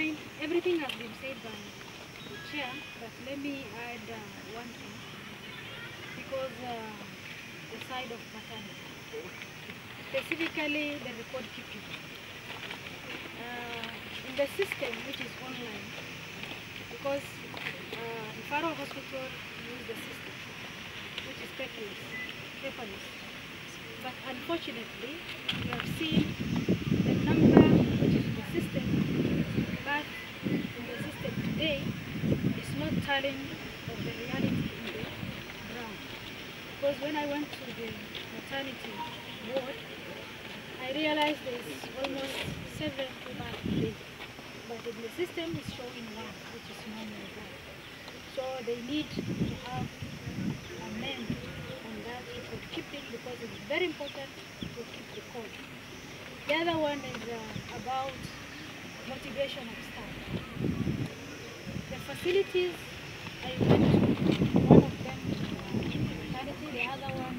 mind, everything has been said by the chair, but let me add one thing, because the side of maternity, specifically the record keeping. In the system, which is online, because Faro Hospital use the system, which is paperless. But unfortunately, we have seen the number which is in the system, but in the system today is not telling of the reality in the ground. Because when I went to the maternity ward, I realized there's almost 7 people a day. But in the system it's showing 1, which is normal. So they need to have a man on that record keeping, because it's very important to keep record. The other one is about motivation of staff. The facilities, I went to one of them maternity, the other one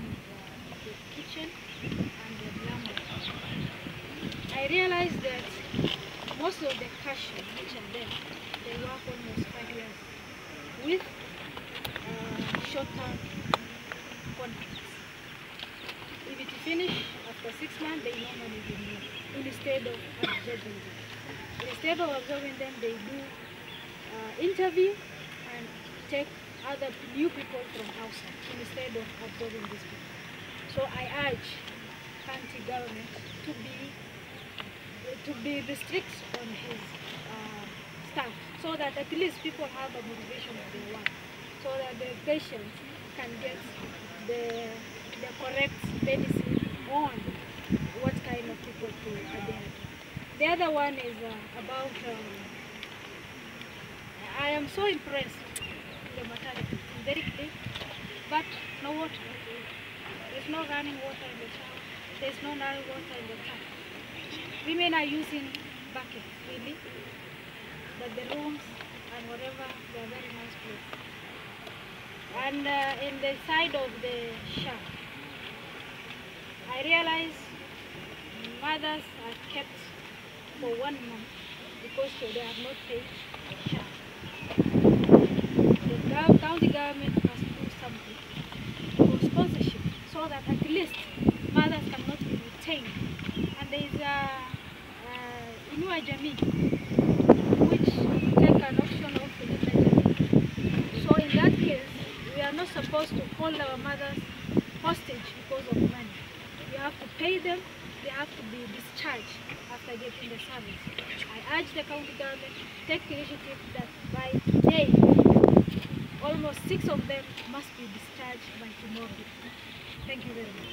is the kitchen and the glamour. I realized that most of the cashiers which are there, they work almost 5 years with short-term contracts. If it finish after 6 months, they normally renew instead of observing them. Instead of observing them, they do interview and take other new people from outside instead of observing these people. So I urge county government to be restrict on his staff, so that at least people have a motivation of their work, so that the patients can get the correct medicine on what kind of people to adhere to. The other one is about, I am so impressed with the maternity. It's very clean, but no water. There's no running water in the shower. There's no running water in the tap. Women are using buckets, really, but the rooms and whatever, they are very nice places. And in the side of the shower, I realize mothers are kept for 1 month because they have not paid the shower. The county government must do something for sponsorship, so that at least mothers cannot be retained. And there is Inua Jamii, which take an option of the Jamii. So in that case, we are not supposed to hold our mothers hostage because of money. We have to pay them, they have to be discharged after getting the service. I urge the county government to take initiative that by today, almost 6 of them must be discharged by tomorrow. Thank you very much.